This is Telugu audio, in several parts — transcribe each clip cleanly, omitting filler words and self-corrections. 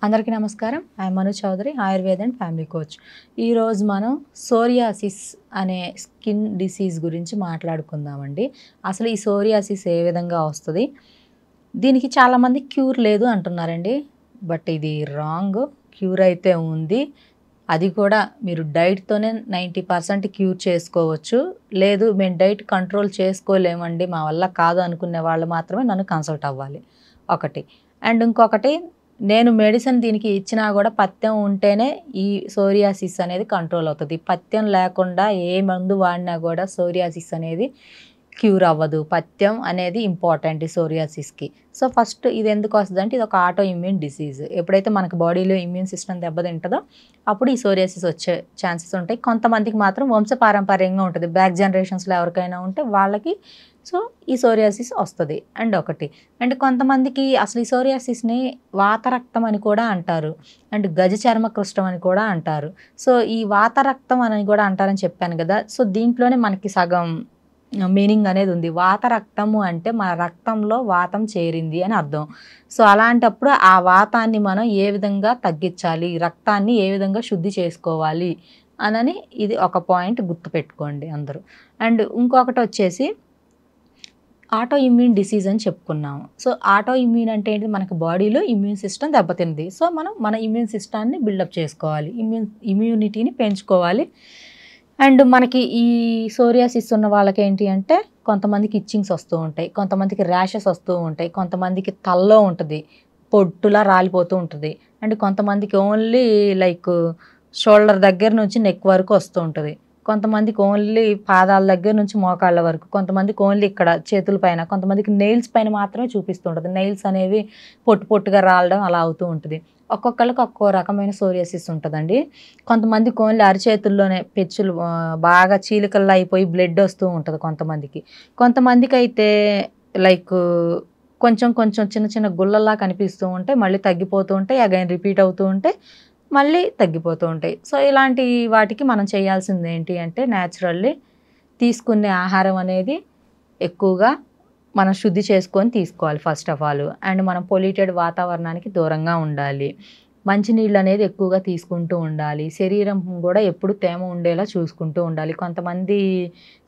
అందరికీ నమస్కారం. I Manu Chowdary, Ayurveda and family coach. ఈరోజు మనం సోరియాసిస్ అనే స్కిన్ డిసీజ్ గురించి మాట్లాడుకుందామండి. అసలు ఈ సోరియాసిస్ ఏ విధంగా వస్తుంది? దీనికి చాలామంది క్యూర్ లేదు అంటున్నారండి. బట్ ఇది రాంగ్. క్యూర్ అయితే ఉంది. అది కూడా మీరు డైట్తోనే 90% క్యూర్ చేసుకోవచ్చు. లేదు మేము డైట్ కంట్రోల్ చేసుకోలేమండి, మా వల్ల కాదు అనుకునే వాళ్ళు మాత్రమే నన్ను కన్సల్ట్ అవ్వాలి. ఒకటి. అండ్ ఇంకొకటి, నేను మెడిసిన్ దీనికి ఇచ్చినా కూడా పథ్యం ఉంటేనే ఈ సోరియాసిస్ అనేది కంట్రోల్ అవుతుంది. పథ్యం లేకుండా ఏ మందు వాడినా కూడా సోరియాసిస్ అనేది క్యూర్ అవ్వదు. పథ్యం అనేది ఇంపార్టెంట్ ఈ సోరియాసిస్కి. సో ఫస్ట్ ఇది ఎందుకు వస్తుంది అంటే, ఇది ఒక ఆటో ఇమ్యూన్ డిసీజ్. ఎప్పుడైతే మనకు బాడీలో ఇమ్యూన్ సిస్టమ్ దెబ్బతింటుందో అప్పుడు ఈ సోరియాసిస్ వచ్చే ఛాన్సెస్ ఉంటాయి. కొంతమందికి మాత్రం వంశపారంపర్యంగా ఉంటుంది. బ్యాక్ జనరేషన్స్లో ఎవరికైనా ఉంటే వాళ్ళకి సో ఈ సోరియాసిస్ వస్తుంది. అండ్ కొంతమందికి అసలు ఈ సోరియాసిస్ని వాతరక్తం అని కూడా అంటారు. అండ్ గజ చర్మ కృష్ణం అని కూడా అంటారు. సో ఈ వాతరక్తం అని కూడా అంటారని చెప్పాను కదా. సో దీంట్లోనే మనకి సగం మీనింగ్ అనేది ఉంది. వాతరక్తము అంటే మన రక్తంలో వాతం చేరింది అని అర్థం. సో అలాంటప్పుడు ఆ వాతాన్ని మనం ఏ విధంగా తగ్గించాలి, రక్తాన్ని ఏ విధంగా శుద్ధి చేసుకోవాలి అనని ఇది ఒక పాయింట్ గుర్తుపెట్టుకోండి అందరూ. అండ్ ఇంకొకటి వచ్చేసి ఆటో ఇమ్యూన్ డిసీజ్ అని చెప్పుకున్నాము. సో ఆటో ఇమ్యూన్ అంటే ఏంటి? మనకి బాడీలో ఇమ్యూన్ సిస్టమ్ దెబ్బతింది. సో మనం మన ఇమ్యూన్ సిస్టాన్ని బిల్డప్ చేసుకోవాలి, ఇమ్యూనిటీని పెంచుకోవాలి. అండ్ మనకి ఈ సోరియాసిస్ ఉన్న వాళ్ళకి ఏంటి అంటే, కొంతమందికి ఇచ్చింగ్స్ వస్తూ ఉంటాయి, కొంతమందికి ర్యాషెస్ వస్తూ ఉంటాయి, కొంతమందికి తలలో ఉంటుంది, పొట్టులా రాలిపోతూ ఉంటుంది. అండ్ కొంతమందికి ఓన్లీ లైక్ షోల్డర్ దగ్గర నుంచి నెక్ వరకు వస్తూ ఉంటుంది. కొంతమందికి ఓన్లీ పాదాల దగ్గర నుంచి మోకాళ్ళ వరకు, కొంతమందికి ఓన్లీ ఇక్కడ చేతుల పైన, కొంతమందికి నెయిల్స్ పైన మాత్రమే చూపిస్తూ ఉంటుంది. నెయిల్స్ అనేవి పొట్టుగా రాలడం అలా అవుతూ ఉంటుంది. ఒక్కొక్కళ్ళకి ఒక్కో రకమైన సోరియాసిస్ ఉంటుందండి. కొంతమందికి ఓన్లీ అరిచేతుల్లోనే పెచ్చులు బాగా చీలికల్లో అయిపోయి బ్లడ్ వస్తూ ఉంటుంది కొంతమందికి అయితే లైక్ కొంచెం చిన్న చిన్న గుల్లలా కనిపిస్తూ ఉంటాయి, మళ్ళీ తగ్గిపోతూ ఉంటాయి, అగైన్ రిపీట్ అవుతూ ఉంటాయి, మళ్ళీ తగ్గిపోతూ ఉంటాయి. సో ఇలాంటి వాటికి మనం చేయాల్సింది ఏంటి అంటే, న్యాచురల్లీ తీసుకునే ఆహారం అనేది ఎక్కువగా మనం శుద్ధి చేసుకొని తీసుకోవాలి ఫస్ట్ ఆఫ్ ఆల్. అండ్ మనం పొల్యూటెడ్ వాతావరణానికి దూరంగా ఉండాలి. మంచినీళ్ళు అనేది ఎక్కువగా తీసుకుంటూ ఉండాలి. శరీరం కూడా ఎప్పుడు తేమ ఉండేలా చూసుకుంటూ ఉండాలి. కొంతమంది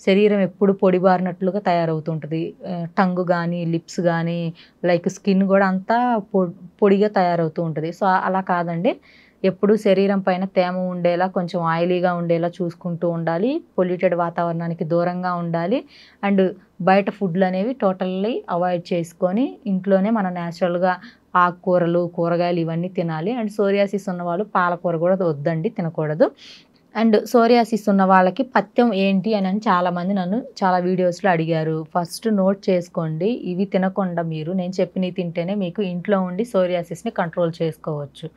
శరీరం ఎప్పుడు పొడిబారినట్లుగా తయారవుతుంటుంది. టంగు కానీ, లిప్స్ కానీ, లైక్ స్కిన్ కూడా అంతా పొడిగా తయారవుతూ ఉంటుంది. సో అలా కాదండి, ఎప్పుడు శరీరం పైన తేమ ఉండేలా, కొంచెం ఆయిలీగా ఉండేలా చూసుకుంటూ ఉండాలి. పొల్యూటెడ్ వాతావరణానికి దూరంగా ఉండాలి. అండ్ బయట ఫుడ్లు అనేవి టోటల్లీ అవాయిడ్ చేసుకొని ఇంట్లోనే మనం న్యాచురల్గా ఆకుకూరలు, కూరగాయలు ఇవన్నీ తినాలి. అండ్ సోరియాసిస్ ఉన్నవాళ్ళు పాలకూర కూడా వద్దండి, తినకూడదు. అండ్ సోరియాసిస్ ఉన్న వాళ్ళకి పథ్యం ఏంటి అని చాలామంది నన్ను చాలా వీడియోస్లో అడిగారు. ఫస్ట్ నోట్ చేసుకోండి, ఇవి తినకుండా మీరు నేను చెప్పినవి తింటేనే మీకు ఇంట్లో ఉండి సోరియాసిస్ని కంట్రోల్ చేసుకోవచ్చు.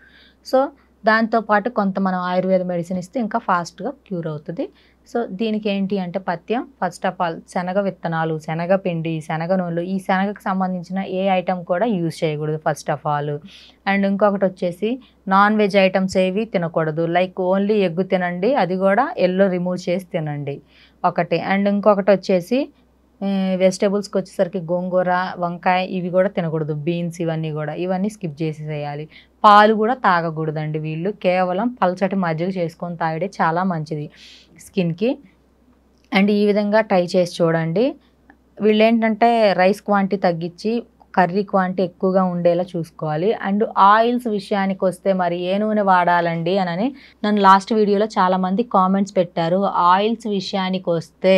సో దాంతోపాటు కొంత మనం ఆయుర్వేద మెడిసిన్ ఇస్తే ఇంకా ఫాస్ట్గా క్యూర్ అవుతుంది. సో దీనికి ఏంటి అంటే పథ్యం, ఫస్ట్ ఆఫ్ ఆల్ శనగ విత్తనాలు, శనగపిండి, శనగ నూనెలు, ఈ శనగకు సంబంధించిన ఏ ఐటమ్ కూడా యూజ్ చేయకూడదు ఫస్ట్ ఆఫ్ ఆల్. అండ్ ఇంకొకటి వచ్చేసి నాన్ వెజ్ ఐటమ్స్ ఏవి తినకూడదు. లైక్ ఓన్లీ ఎగ్ తినండి, అది కూడా ఎల్లో రిమూవ్ చేసి తినండి ఒకటి. అండ్ ఇంకొకటి వచ్చేసి వెజిటేబుల్స్కి వచ్చేసరికి గోంగూర, వంకాయ ఇవి కూడా తినకూడదు. బీన్స్ ఇవన్నీ స్కిప్ చేసేసేయాలి. పాలు కూడా తాగకూడదండి వీళ్ళు. కేవలం పల్చటి మజ్జిగ చేసుకొని తాగడే చాలా మంచిది స్కిన్కి. అండ్ ఈ విధంగా ట్రై చేసి చూడండి. వీళ్ళు ఏంటంటే రైస్ క్వాంటిటీ తగ్గించి కర్రీ క్వాంటిటీ ఎక్కువగా ఉండేలా చూసుకోవాలి. అండ్ ఆయిల్స్ విషయానికి వస్తే మరి ఏ నూనె వాడాలండి అని నన్ను లాస్ట్ వీడియోలో చాలామంది కామెంట్స్ పెట్టారు. ఆయిల్స్ విషయానికి వస్తే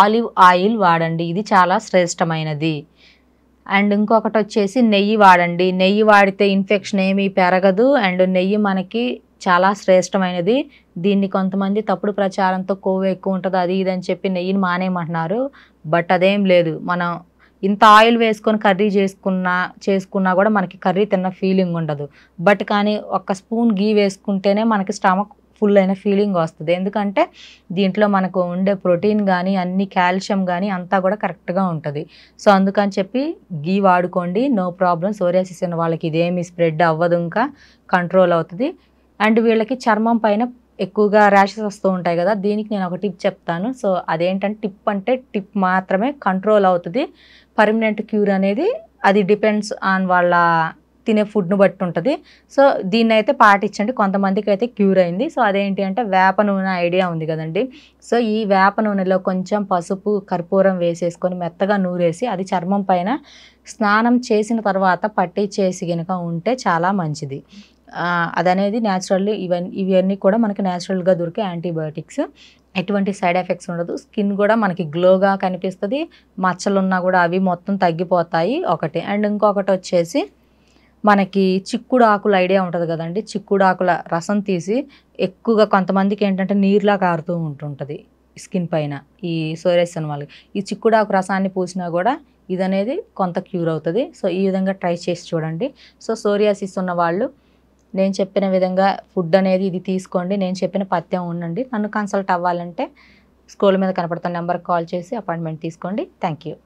ఆలివ్ ఆయిల్ వాడండి, ఇది చాలా శ్రేష్టమైనది. అండ్ ఇంకొకటి వచ్చేసి నెయ్యి వాడండి. నెయ్యి వాడితే ఇన్ఫెక్షన్ ఏమీ పెరగదు. అండ్ నెయ్యి మనకి చాలా శ్రేష్టమైనది. దీన్ని కొంతమంది తప్పుడు ప్రచారంతో కొవ్వు ఎక్కువ ఉంటుంది అది ఇది అని చెప్పి నెయ్యిని మానేయమంటున్నారు. బట్ అదేం లేదు. మనం ఇంత ఆయిల్ వేసుకొని కర్రీ చేసుకున్నా కూడా మనకి కర్రీ తిన్న ఫీలింగ్ ఉండదు. బట్ కానీ ఒక్క స్పూన్ గీ వేసుకుంటేనే మనకి స్టమక్ ఫుల్ అయిన ఫీలింగ్ వస్తుంది. ఎందుకంటే దీంట్లో మనకు ఉండే ప్రోటీన్ కానీ, అన్ని కాల్షియం కానీ అంతా కూడా కరెక్ట్గా ఉంటుంది. సో అందుకని చెప్పి గీ వాడుకోండి, నో ప్రాబ్లం. సోరియాసిస్ ఉన్న వాళ్ళకి ఇదేమి స్ప్రెడ్ అవ్వదు, ఇంకా కంట్రోల్ అవుతుంది. అండ్ వీళ్ళకి చర్మం పైన ఎక్కువగా ర్యాషెస్ వస్తూ ఉంటాయి కదా, దీనికి నేను ఒక టిప్ చెప్తాను. సో అదేంటంటే టిప్ మాత్రమే కంట్రోల్ అవుతుంది. పర్మనెంట్ క్యూర్ అనేది అది డిపెండ్స్ ఆన్ వాళ్ళ తినే ఫుడ్ను బట్టి ఉంటుంది. సో దీన్ని అయితే పాటించండి. కొంతమందికి అయితే క్యూర్ అయింది. సో అదేంటి అంటే వేప నూనె ఐడియా ఉంది కదండి. సో ఈ వేప నూనెలో కొంచెం పసుపు కర్పూరం వేసేసుకొని మెత్తగా నూరేసి అది చర్మం పైన స్నానం చేసిన తర్వాత పట్టించేసి గనుక ఉంటే చాలా మంచిది. అదనేది న్యాచురల్లీ ఇవన్నీ కూడా మనకి న్యాచురల్గా దొరికే యాంటీబయాటిక్స్. ఎటువంటి సైడ్ ఎఫెక్ట్స్ ఉండదు. స్కిన్ కూడా మనకి గ్లోగా కనిపిస్తుంది. మచ్చలున్నా కూడా అవి మొత్తం తగ్గిపోతాయి ఒకటి. అండ్ ఇంకొకటి వచ్చేసి మనకి చిక్కుడు ఆకుల ఐడియా ఉంటుంది కదండి. చిక్కుడు ఆకుల రసం తీసి ఎక్కువగా కొంతమందికి ఏంటంటే నీరులా కారుతూ ఉంటుంటుంది స్కిన్ పైన, ఈ సోరియాసిస్ ఉన్న వాళ్ళకి. ఈ చిక్కుడు ఆకు రసాన్ని పూసినా కూడా ఇదనేది కొంత క్యూర్ అవుతుంది. సో ఈ విధంగా ట్రై చేసి చూడండి. సో సోరియాసిస్ ఉన్న వాళ్ళు నేను చెప్పిన విధంగా ఫుడ్ అనేది ఇది తీసుకోండి. నేను చెప్పిన పథ్యం ఉండండి. నన్ను కన్సల్ట్ అవ్వాలంటే స్క్రోల్ మీద కనపడుతున్న నెంబర్కి కాల్ చేసి అపాయింట్మెంట్ తీసుకోండి. Thank you.